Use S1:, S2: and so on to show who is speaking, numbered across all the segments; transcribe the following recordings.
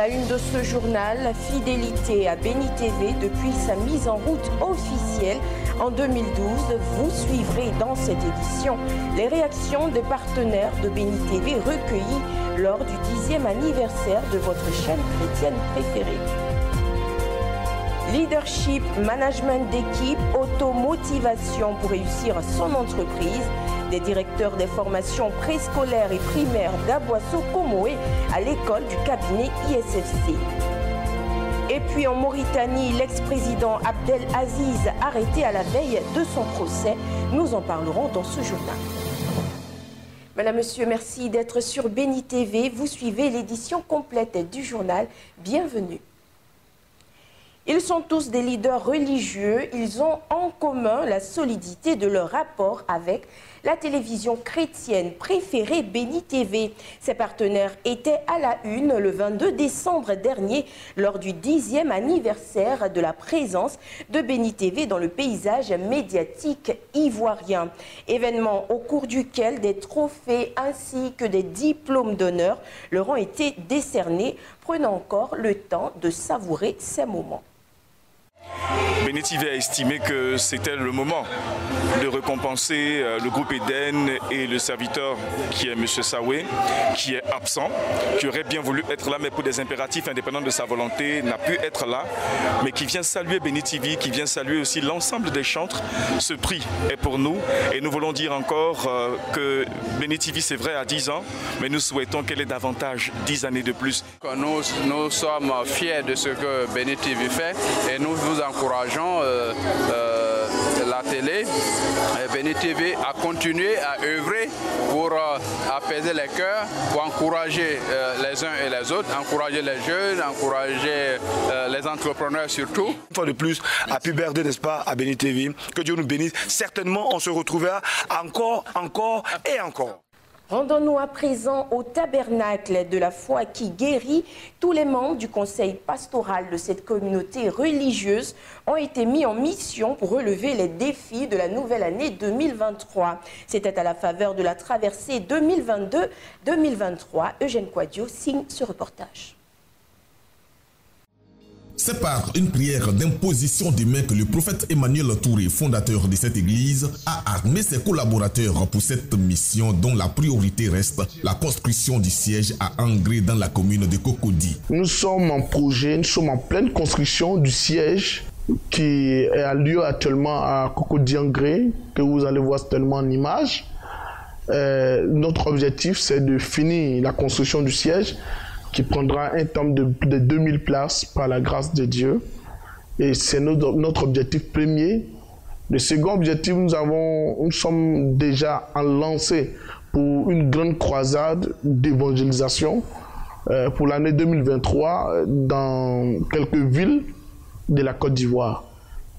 S1: la une de ce journal, fidélité à Béni TV depuis sa mise en route officielle en 2012. Vous suivrez dans cette édition les réactions des partenaires de Béni TV recueillies lors du 10e anniversaire de votre chaîne chrétienne préférée. Leadership, management d'équipe, automotivation pour réussir son entreprise. Des directeurs des formations préscolaires et primaires d'Aboisseau-Comoé à l'école du cabinet ISFC. Et puis en Mauritanie, l'ex-président Abdel Aziz arrêté à la veille de son procès. Nous en parlerons dans ce journal. Madame, Monsieur, merci d'être sur Béni TV. Vous suivez l'édition complète du journal. Bienvenue. Ils sont tous des leaders religieux. Ils ont en commun la solidité de leur rapport avec la télévision chrétienne préférée Béni TV. Ses partenaires étaient à la une le 22 décembre dernier lors du 10e anniversaire de la présence de Béni TV dans le paysage médiatique ivoirien. Événement au cours duquel des trophées ainsi que des diplômes d'honneur leur ont été décernés. Prenons encore le temps de savourer ces moments.
S2: Béni TV a estimé que c'était le moment de récompenser le groupe Eden et le serviteur qui est M. Saoué, qui est absent, qui aurait bien voulu être là, mais pour des impératifs indépendants de sa volonté, n'a pu être là, mais qui vient saluer Béni TV, qui vient saluer aussi l'ensemble des chantres. Ce prix est pour nous et nous voulons dire encore que Béni TV, c'est vrai, à 10 ans, mais nous souhaitons qu'elle ait davantage 10 années de plus.
S3: Nous sommes fiers de ce que Béni TV fait et nous vous encourageons la télé, Béni TV, à continuer à œuvrer pour apaiser les cœurs, pour encourager les uns et les autres, encourager les jeunes, encourager les entrepreneurs surtout.
S4: Une fois de plus, happy birthday, n'est-ce pas, à Béni TV. Que Dieu nous bénisse. Certainement, on se retrouvera encore et encore.
S1: Rendons-nous à présent au tabernacle de la foi qui guérit. Tous les membres du conseil pastoral de cette communauté religieuse ont été mis en mission pour relever les défis de la nouvelle année 2023. C'était à la faveur de la traversée 2022-2023. Eugène Quadio signe ce reportage.
S5: C'est par une prière d'imposition des mains que le prophète Emmanuel Touré, fondateur de cette église, a armé ses collaborateurs pour cette mission dont la priorité reste la construction du siège à Angré dans la commune de Cocody.
S6: Nous sommes en projet, nous sommes en pleine construction du siège qui a lieu actuellement à Cocody-Angré, que vous allez voir certainement en image. Notre objectif, c'est de finir la construction du siège qui prendra un temps de plus de 2000 places par la grâce de Dieu. Et c'est notre objectif premier. Le second objectif, nous sommes déjà en lancée pour une grande croisade d'évangélisation pour l'année 2023 dans quelques villes de la Côte d'Ivoire.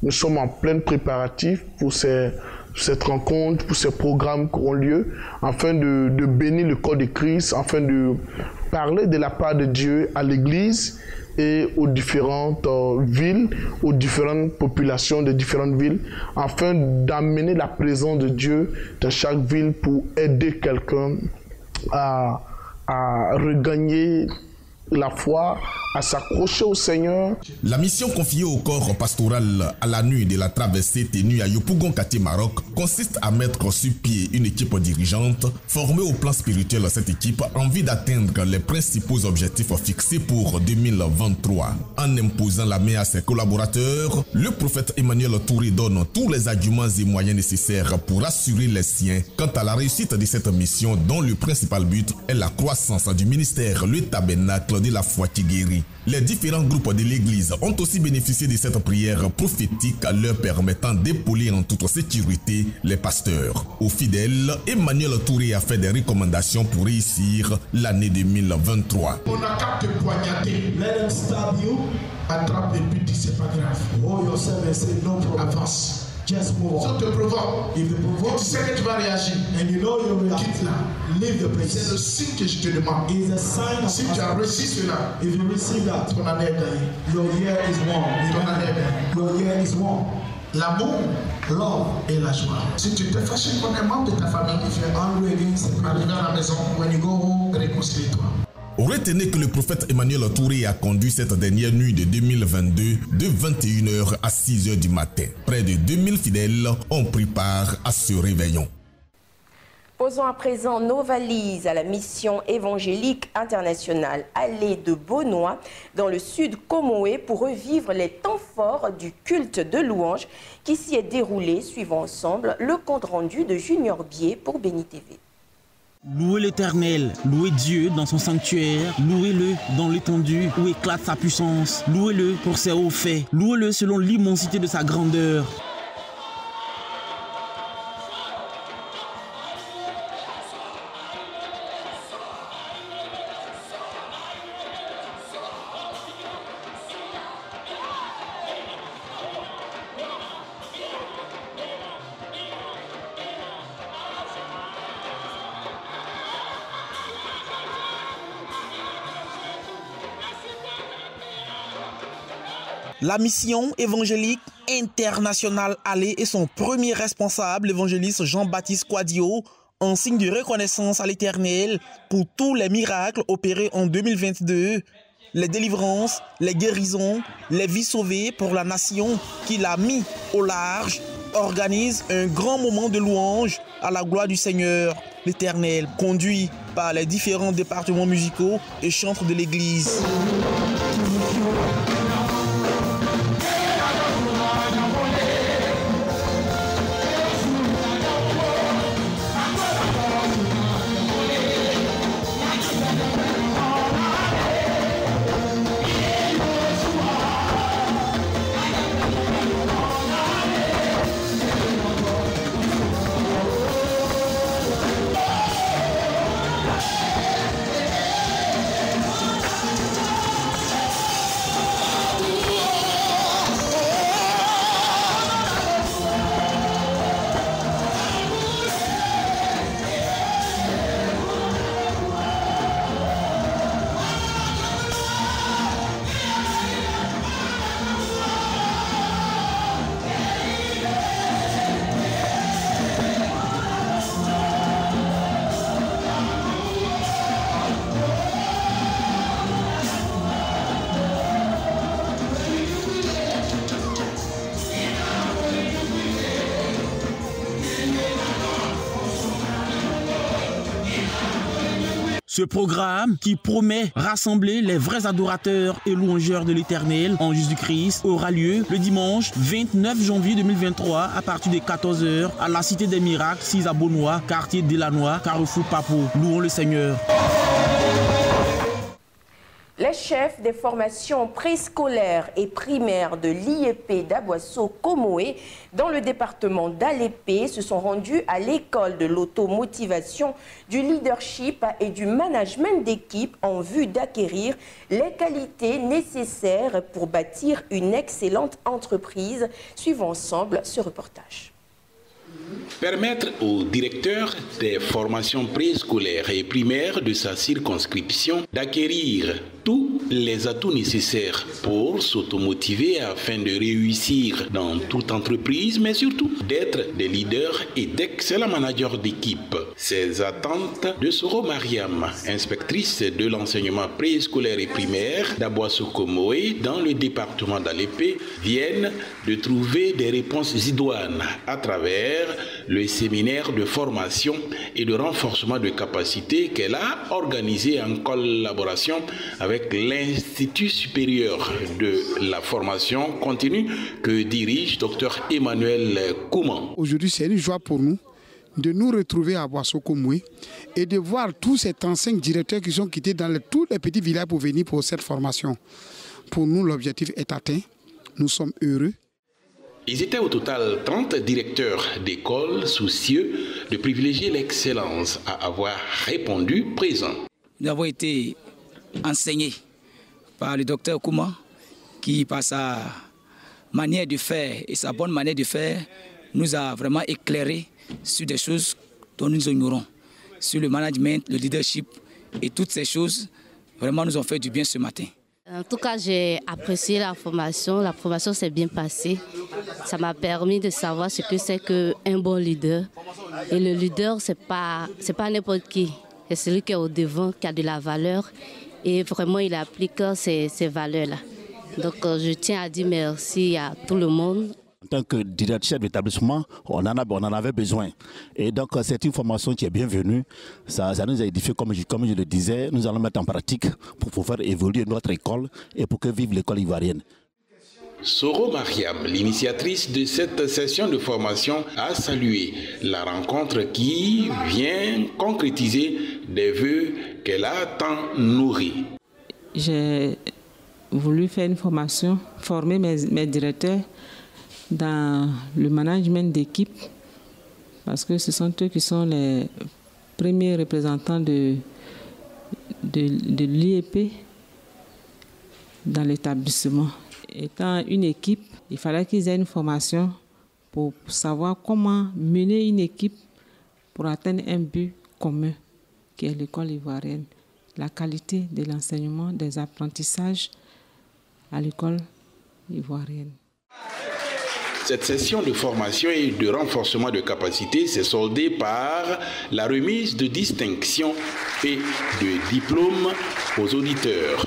S6: Nous sommes en plein préparatif pour cette rencontre, pour ces programmes qui auront lieu, afin de bénir le corps de Christ, afin de parler de la part de Dieu à l'Église et aux différentes villes, aux différentes populations de différentes villes, afin d'amener la présence de Dieu dans chaque ville pour aider quelqu'un à regagner la foi, à s'accrocher au Seigneur.
S5: La mission confiée au corps pastoral à la nuit de la traversée tenue à Yopougon-Katé, Maroc, consiste à mettre sur pied une équipe dirigeante formée au plan spirituel. Cette équipe en vue d'atteindre les principaux objectifs fixés pour 2023. En imposant la main à ses collaborateurs, le prophète Emmanuel Touré donne tous les arguments et moyens nécessaires pour assurer les siens quant à la réussite de cette mission dont le principal but est la croissance du ministère, le tabernacle de la foi qui guérit. Les différents groupes de l'Église ont aussi bénéficié de cette prière prophétique leur permettant d'épauler en toute sécurité les pasteurs. Aux fidèles, Emmanuel Touré a fait des recommandations pour réussir l'année 2023.
S7: On a qu'à te poignarder. Let them stab you. Attrape les buts, c'est pas grave. Oh, yourself and say no problem. Avance. Just move on. Si on te provoque, if they provoke, tu sais que tu vas réagir. And you know you will quitte là. Leave the place. C'est le signe que je te demande. It's a sign of si tu as reçu cela, if you receive that, ton année est gagnée. Your year is won. Ton année est gagnée. Your year is won. L'amour, love et la joie. Si tu te fâches contre un membre de ta famille, if you're angry against, arrive à la maison, when you go home, réconcilie-toi.
S5: Retenez que le prophète Emmanuel Touré a conduit cette dernière nuit de 2022 de 21h à 6h du matin. Près de 2000 fidèles ont pris part à ce réveillon.
S1: Posons à présent nos valises à la mission évangélique internationale Allée de Beaunois dans le sud Comoé pour revivre les temps forts du culte de louange qui s'y est déroulé. Suivons ensemble le compte rendu de Junior Bier pour Béni TV.
S8: Louez l'Éternel, louez Dieu dans son sanctuaire, louez-le dans l'étendue où éclate sa puissance, louez-le pour ses hauts faits, louez-le selon l'immensité de sa grandeur. La mission évangélique internationale Allée et son premier responsable, l'évangéliste Jean-Baptiste Quadio, en signe de reconnaissance à l'Éternel pour tous les miracles opérés en 2022, les délivrances, les guérisons, les vies sauvées pour la nation qu'il a mis au large, organise un grand moment de louange à la gloire du Seigneur, l'Éternel, conduit par les différents départements musicaux et chantres de l'Église. Ce programme qui promet rassembler les vrais adorateurs et louangeurs de l'Éternel en Jésus-Christ aura lieu le dimanche 29 janvier 2023 à partir de 14h à la Cité des Miracles, 6 à Beaunois, quartier Delanois, Carrefour Papo. Louons le Seigneur.
S1: Les chefs des formations préscolaires et primaires de l'IEP d'Aboisseau-Comoé dans le département d'Alépé se sont rendus à l'école de l'automotivation, du leadership et du management d'équipe en vue d'acquérir les qualités nécessaires pour bâtir une excellente entreprise. Suivons ensemble ce reportage.
S9: Permettre aux directeurs des formations préscolaires et primaires de sa circonscription d'acquérir tous les atouts nécessaires pour s'automotiver afin de réussir dans toute entreprise, mais surtout d'être des leaders et d'excellents managers d'équipe. Ces attentes de Soro Mariam, inspectrice de l'enseignement préscolaire et primaire d'Aboisseau-Comoé dans le département d'Alépé, viennent de trouver des réponses idoines à travers le séminaire de formation et de renforcement de capacités qu'elle a organisé en collaboration avec l'Institut supérieur de la formation continue que dirige Dr Emmanuel Kouman.
S10: Aujourd'hui, c'est une joie pour nous de nous retrouver à Aboisseau-Comoé et de voir tous ces 35 directeurs qui sont quittés dans tous les petits villages pour venir pour cette formation. Pour nous, l'objectif est atteint. Nous sommes heureux.
S9: Ils étaient au total 30 directeurs d'école soucieux de privilégier l'excellence à avoir répondu présent.
S11: Nous avons été enseignés par le docteur Kouman qui, par sa manière de faire et sa bonne manière de faire, nous a vraiment éclairé sur des choses dont nous ignorons, sur le management, le leadership et toutes ces choses vraiment nous ont fait du bien ce matin.
S12: En tout cas, j'ai apprécié la formation s'est bien passée. Ça m'a permis de savoir ce que c'est qu'un bon leader. Et le leader, c'est pas n'importe qui. C'est celui qui est au devant, qui a de la valeur et vraiment il applique ces valeurs-là. Donc je tiens à dire merci à tout le monde.
S13: En tant que directeur d'établissement, on en avait besoin. Et donc, c'est une formation qui est bienvenue. Ça nous a édifié, comme je le disais. Nous allons mettre en pratique pour pouvoir évoluer notre école et pour que vive l'école ivoirienne.
S9: Soro Mariam, l'initiatrice de cette session de formation, a salué la rencontre qui vient concrétiser des vœux qu'elle a tant nourris.
S14: J'ai voulu faire une formation, former mes directeurs dans le management d'équipe, parce que ce sont eux qui sont les premiers représentants de l'IEP dans l'établissement. Étant une équipe, il fallait qu'ils aient une formation pour savoir comment mener une équipe pour atteindre un but commun, qui est l'école ivoirienne. La qualité de l'enseignement, des apprentissages à l'école ivoirienne.
S9: Cette session de formation et de renforcement de capacité s'est soldée par la remise de distinctions et de diplômes aux auditeurs.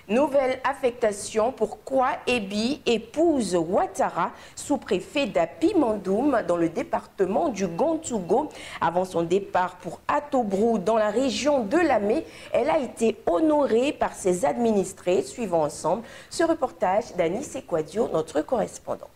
S1: Nouvelle affectation pour Kwaebi, épouse Ouattara, sous-préfet d'Apimandoum dans le département du Gontougo. Avant son départ pour Atobrou dans la région de Lamé, elle a été honorée par ses administrés. Suivons ensemble ce reportage d'Anis Ekwadio, notre correspondant.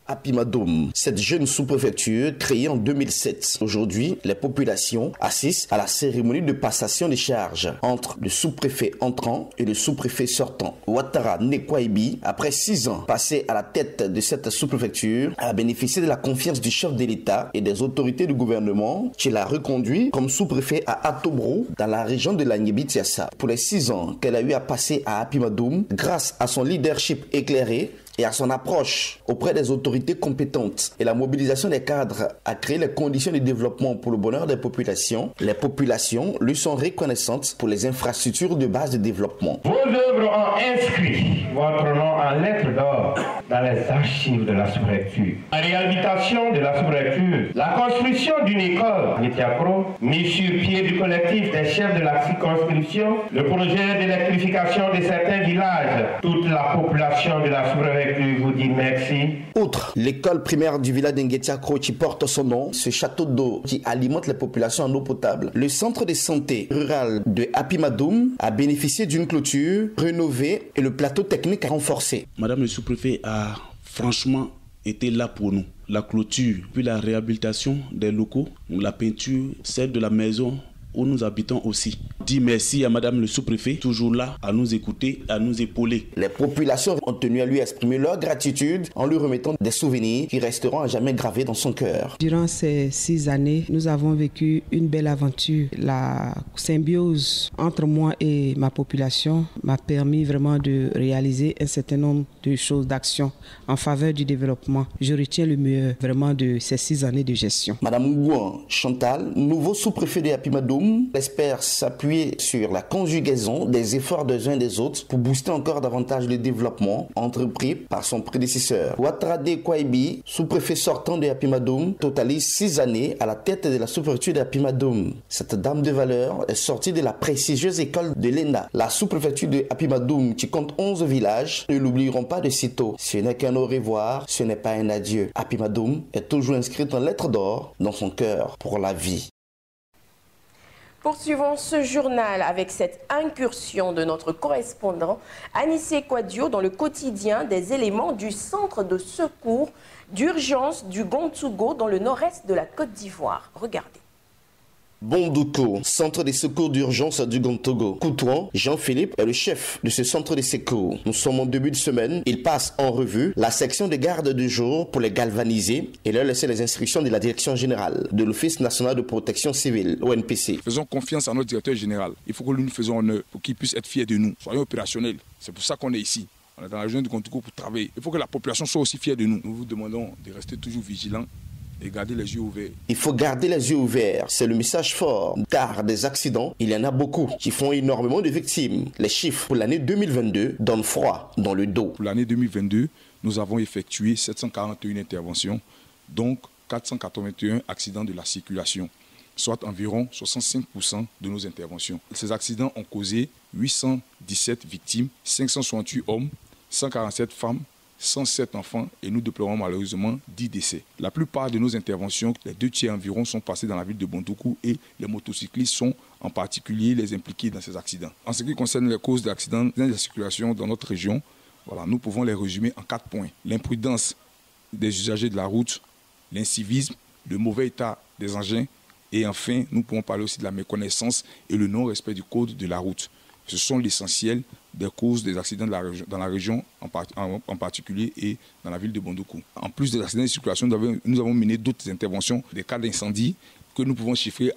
S15: Apimandoum, cette jeune sous-préfecture créée en 2007. Aujourd'hui, les populations assistent à la cérémonie de passation des charges entre le sous-préfet entrant et le sous-préfet sortant. Ouattara Nekwaebi, après 6 ans passés à la tête de cette sous-préfecture, a bénéficié de la confiance du chef de l'État et des autorités du gouvernement qui l'a reconduit comme sous-préfet à Atobrou dans la région de la Niébi-Tiassa. Pour les 6 ans qu'elle a eu à passer à Apimandoum, grâce à son leadership éclairé et à son approche auprès des autorités compétentes et la mobilisation des cadres a créé les conditions de développement pour le bonheur des populations. Les populations lui sont reconnaissantes pour les infrastructures de base de développement.
S16: Vos œuvres ont inscrit votre nom en lettres d'or dans les archives de la sous-préfecture. La réhabilitation de la sous-préfecture, la construction d'une école, Nitiakro, mise sur pied du collectif des chefs de la circonscription, le projet d'électrification de certains villages, toute la population de la sous-préfecture vous dit merci.
S15: Outre l'école primaire du village d'Nguetiakro qui porte son nom, ce château d'eau qui alimente les populations en eau potable, le centre de santé rural de Apimandoum a bénéficié d'une clôture rénovée et le plateau technique renforcé.
S17: Madame le sous-préfet a franchement été là pour nous. La clôture, puis la réhabilitation des locaux, la peinture, celle de la maison où nous habitons aussi. Dis merci à Madame le sous-préfet, toujours là à nous écouter, à nous épauler.
S15: Les populations ont tenu à lui exprimer leur gratitude en lui remettant des souvenirs qui resteront à jamais gravés dans son cœur.
S18: Durant ces 6 années, nous avons vécu une belle aventure. La symbiose entre moi et ma population m'a permis vraiment de réaliser un certain nombre de choses, d'actions en faveur du développement. Je retiens le meilleur vraiment de ces 6 années de gestion.
S15: Madame Ngouan Chantal, nouveau sous-préfet de Apimandoum, espère s'appuyer sur la conjugaison des efforts des uns et des autres pour booster encore davantage le développement entrepris par son prédécesseur. Ouattara Nekwaebi, sous-préfet sortant de Apimandoum, totalise 6 années à la tête de la sous-préfecture d'Apimandoum. Cette dame de valeur est sortie de la prestigieuse école de l'ENA. La sous-préfecture de Apimandoum, qui compte 11 villages, ne l'oublieront pas de sitôt. Ce n'est qu'un au revoir, ce n'est pas un adieu. Apimandoum est toujours inscrite en lettres d'or dans son cœur pour la vie.
S1: Poursuivons ce journal avec cette incursion de notre correspondant Anis Ekwadio dans le quotidien des éléments du centre de secours d'urgence du Gontougo dans le nord-est de la Côte d'Ivoire. Regardez.
S15: Bondouko, centre de secours d'urgence du Gontougo. Coutouan, Jean-Philippe est le chef de ce centre de secours. Nous sommes en début de semaine. Il passe en revue la section de garde du jour pour les galvaniser et leur laisser les instructions de la direction générale de l'Office national de protection civile, ONPC.
S2: Faisons confiance à notre directeur général. Il faut que nous faisons honneur pour qu'il puisse être fier de nous. Soyons opérationnels. C'est pour ça qu'on est ici. On est dans la région du Gontougo pour travailler. Il faut que la population soit aussi fière de nous. Nous vous demandons de rester toujours vigilants et garder les yeux ouverts.
S15: Il faut garder les yeux ouverts, c'est le message fort. Car des accidents, il y en a beaucoup qui font énormément de victimes. Les chiffres pour l'année 2022 donnent froid dans le dos.
S2: Pour l'année 2022, nous avons effectué 741 interventions, donc 481 accidents de la circulation.
S19: soit environ 65% de nos interventions. Ces accidents ont causé 817 victimes, 568 hommes, 147 femmes, 107 enfants et nous déplorons malheureusement 10 décès. La plupart de nos interventions, les 2 environ, sont passés dans la ville de Bondoukou et les motocyclistes sont en particulier les impliqués dans ces accidents. En ce qui concerne les causes d'accidents de la circulation dans notre région, voilà, nous pouvons les résumer en 4 points. L'imprudence des usagers de la route, l'incivisme, le mauvais état des engins et enfin, nous pouvons parler aussi de la méconnaissance et le non-respect du code de la route. Ce sont l'essentiel des causes des accidents dans la région en particulier et dans la ville de Bondoukou. En plus des accidents de circulation, nous avons mené d'autres interventions, des cas d'incendie que nous pouvons chiffrer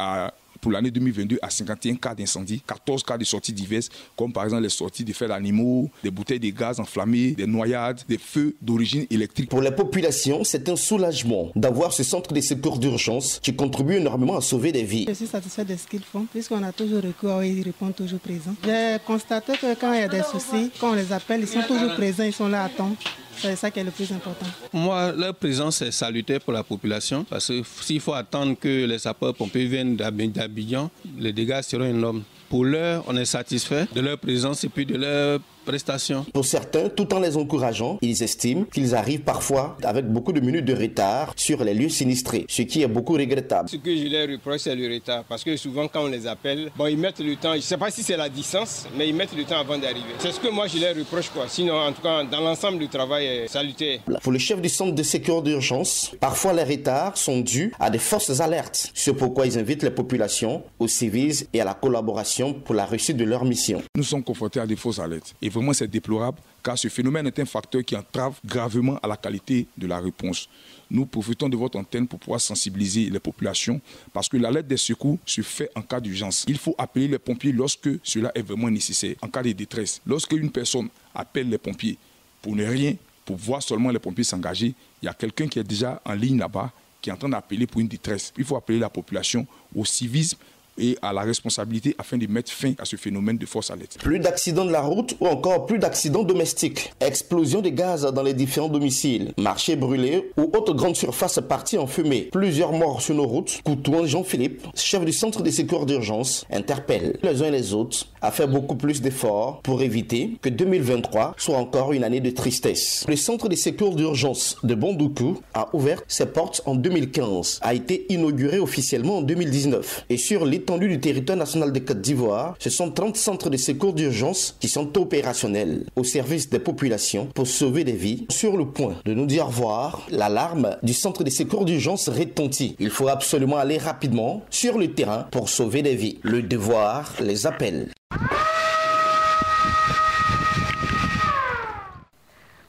S19: pour l'année 2022 à 51 cas d'incendie, 14 cas de sorties diverses, comme par exemple les sorties de faits d'animaux, des bouteilles de gaz enflammées, des noyades, des feux d'origine électrique.
S15: Pour la population, c'est un soulagement d'avoir ce centre de secours d'urgence qui contribue énormément à sauver des vies.
S20: Je suis satisfait de ce qu'ils font, puisqu'on a toujours recours à eux, ils répondent toujours présents. J'ai constaté que quand il y a des soucis, quand on les appelle, ils sont toujours présents, ils sont là à temps. C'est ça qui est le plus important.
S21: Pour moi, leur présence est salutaire pour la population parce que s'il faut attendre que les sapeurs-pompiers viennent d'Abidjan, les dégâts seront énormes. Pour l'heure, on est satisfait de leur présence et puis de leur prestations.
S15: Pour certains, tout en les encourageant, ils estiment qu'ils arrivent parfois avec beaucoup de minutes de retard sur les lieux sinistrés, ce qui est beaucoup regrettable.
S22: Ce que je leur reproche, c'est le retard, parce que souvent quand on les appelle, ils mettent le temps, je ne sais pas si c'est la distance, mais ils mettent le temps avant d'arriver. C'est ce que moi je leur reproche, quoi. Sinon, en tout cas, dans l'ensemble du travail est salutaire.
S15: Pour le chef du centre de secours d'urgence, parfois les retards sont dus à des fausses alertes. C'est pourquoi ils invitent les populations au civisme et à la collaboration pour la réussite de leur mission.
S19: Nous sommes confrontés à des fausses alertes. Et vraiment, c'est déplorable car ce phénomène est un facteur qui entrave gravement à la qualité de la réponse. Nous profitons de votre antenne pour pouvoir sensibiliser les populations parce que l'alerte des secours se fait en cas d'urgence. Il faut appeler les pompiers lorsque cela est vraiment nécessaire, en cas de détresse. Lorsque une personne appelle les pompiers pour ne rien, pour voir seulement les pompiers s'engager, il y a quelqu'un qui est déjà en ligne là-bas qui est en train d'appeler pour une détresse. Il faut appeler la population au civisme et à la responsabilité afin de mettre fin à ce phénomène de fausse alerte.
S15: Plus d'accidents de la route ou encore plus d'accidents domestiques. Explosion de gaz dans les différents domiciles. Marchés brûlés ou autres grandes surfaces parties en fumée. Plusieurs morts sur nos routes. Coutouin Jean-Philippe, chef du centre de secours d'urgence, interpelle les uns et les autres à faire beaucoup plus d'efforts pour éviter que 2023 soit encore une année de tristesse. Le centre de secours d'urgence de Bondoukou a ouvert ses portes en 2015, a été inauguré officiellement en 2019 et sur l'étendue du territoire national de Côte d'Ivoire, ce sont 30 centres de secours d'urgence qui sont opérationnels au service des populations pour sauver des vies. Sur le point de nous dire au revoir, l'alarme du centre de secours d'urgence retentit. Il faut absolument aller rapidement sur le terrain pour sauver des vies. Le devoir les appelle.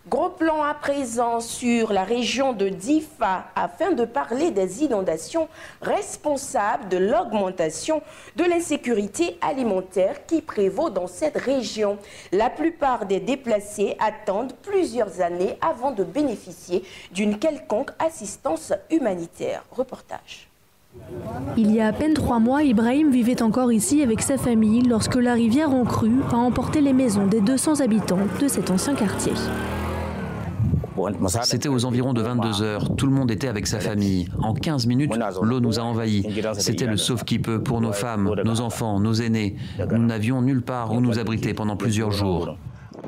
S1: Gros plan à présent sur la région de Difa afin de parler des inondations responsables de l'augmentation de l'insécurité alimentaire qui prévaut dans cette région. La plupart des déplacés attendent plusieurs années avant de bénéficier d'une quelconque assistance humanitaire. Reportage.
S23: Il y a à peine 3 mois, Ibrahim vivait encore ici avec sa famille lorsque la rivière en crue a emporté les maisons des 200 habitants de cet ancien quartier.
S24: C'était aux environs de 22 heures. Tout le monde était avec sa famille. En 15 minutes, l'eau nous a envahis. C'était le sauve-qui-peut pour nos femmes, nos enfants, nos aînés. Nous n'avions nulle part où nous abriter pendant plusieurs jours.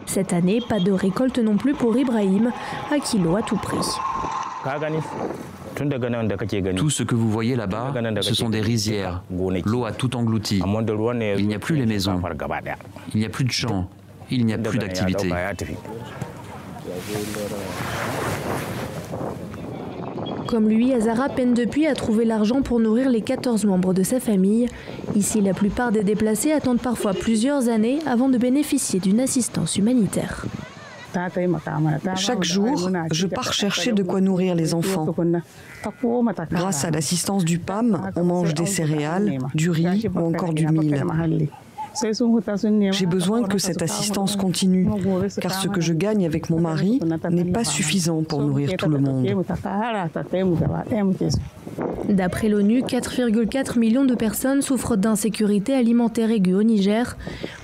S23: Cette année, pas de récolte non plus pour Ibrahim, à qui l'eau à tout prix.
S24: Tout ce que vous voyez là-bas, ce sont des rizières. L'eau a tout englouti. Il n'y a plus les maisons. Il n'y a plus de champs. Il n'y a plus d'activité.
S23: Comme lui, Azara peine depuis à trouver l'argent pour nourrir les 14 membres de sa famille. Ici, la plupart des déplacés attendent parfois plusieurs années avant de bénéficier d'une assistance humanitaire.
S25: Chaque jour, je pars chercher de quoi nourrir les enfants. Grâce à l'assistance du PAM, on mange des céréales, du riz ou encore du mil. J'ai besoin que cette assistance continue, car ce que je gagne avec mon mari n'est pas suffisant pour nourrir tout le monde.
S23: D'après l'ONU, 4,4 millions de personnes souffrent d'insécurité alimentaire aiguë au Niger.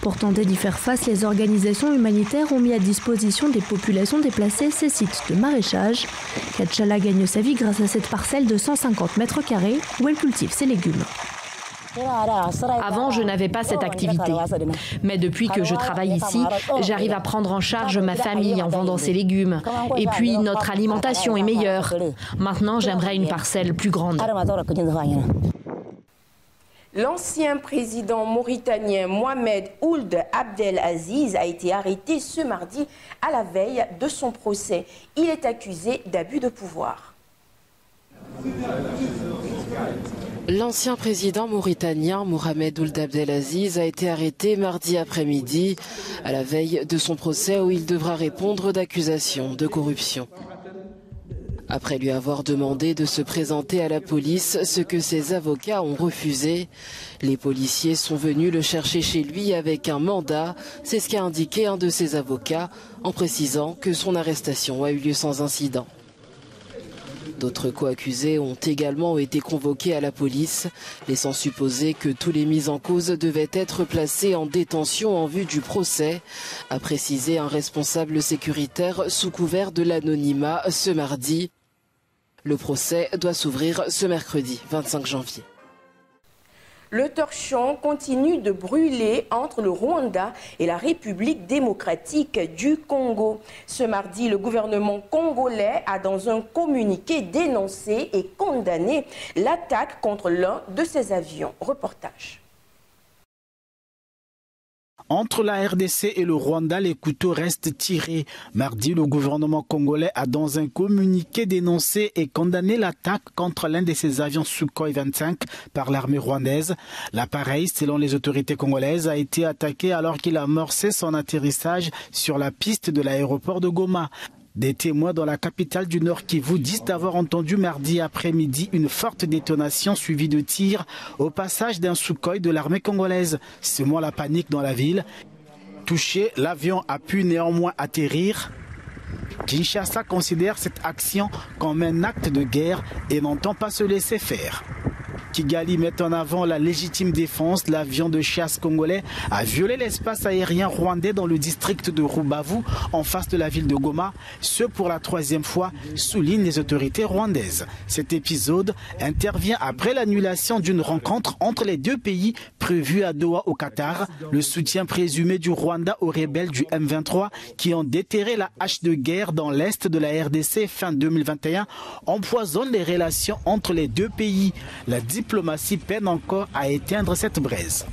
S23: Pour tenter d'y faire face, les organisations humanitaires ont mis à disposition des populations déplacées ces sites de maraîchage. Katchala gagne sa vie grâce à cette parcelle de 150 mètres carrés où elle cultive ses légumes.
S3: Avant, je n'avais pas cette activité. Mais depuis que je travaille ici, j'arrive à prendre en charge ma famille en vendant ses légumes. Et puis, notre alimentation est meilleure. Maintenant, j'aimerais une parcelle plus grande.
S1: L'ancien président mauritanien Mohamed Ould Abdel Aziz a été arrêté ce mardi à la veille de son procès. Il est accusé d'abus de pouvoir.
S4: L'ancien président mauritanien Mohamed Ould Abdel Aziz a été arrêté mardi après-midi à la veille de son procès où il devra répondre d'accusations de corruption. Après lui avoir demandé de se présenter à la police, ce que ses avocats ont refusé, les policiers sont venus le chercher chez lui avec un mandat. C'est ce qu'a indiqué un de ses avocats en précisant que son arrestation a eu lieu sans incident. D'autres co-accusés ont également été convoqués à la police, laissant supposer que tous les mis en cause devaient être placés en détention en vue du procès, a précisé un responsable sécuritaire sous couvert de l'anonymat ce mardi. Le procès doit s'ouvrir ce mercredi 25 janvier.
S1: Le torchon continue de brûler entre le Rwanda et la République démocratique du Congo. Ce mardi, le gouvernement congolais a dans un communiqué dénoncé et condamné l'attaque contre l'un de ses avions. Reportage.
S5: Entre la RDC et le Rwanda, les couteaux restent tirés. Mardi, le gouvernement congolais a dans un communiqué dénoncé et condamné l'attaque contre l'un de ses avions Sukhoi 25 par l'armée rwandaise. L'appareil, selon les autorités congolaises, a été attaqué alors qu'il amorçait son atterrissage sur la piste de l'aéroport de Goma. Des témoins dans la capitale du Nord Kivu disent avoir entendu mardi après-midi une forte détonation suivie de tirs au passage d'un Sukhoi de l'armée congolaise, semant la panique dans la ville. Touché, l'avion a pu néanmoins atterrir. Kinshasa considère cette action comme un acte de guerre et n'entend pas se laisser faire. Kigali met en avant la légitime défense. L'avion de chasse congolais a violé l'espace aérien rwandais dans le district de Rubavu, en face de la ville de Goma. Ce pour la troisième fois, soulignent les autorités rwandaises. Cet épisode intervient après l'annulation d'une rencontre entre les deux pays prévue à Doha au Qatar. Le soutien présumé du Rwanda aux rebelles du M23 qui ont déterré la hache de guerre dans l'est de la RDC fin 2021 empoisonne les relations entre les deux pays. La diplomatie peine encore à éteindre cette braise.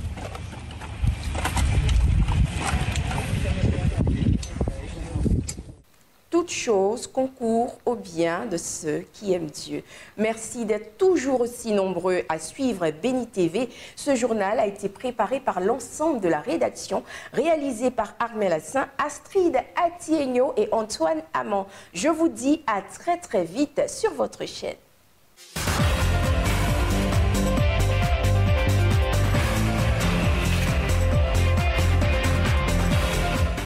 S1: Toute chose concourt au bien de ceux qui aiment Dieu. Merci d'être toujours aussi nombreux à suivre Béni TV. Ce journal a été préparé par l'ensemble de la rédaction, réalisé par Armel Hassan, Astrid Atienyo et Antoine Amand. Je vous dis à très vite sur votre chaîne.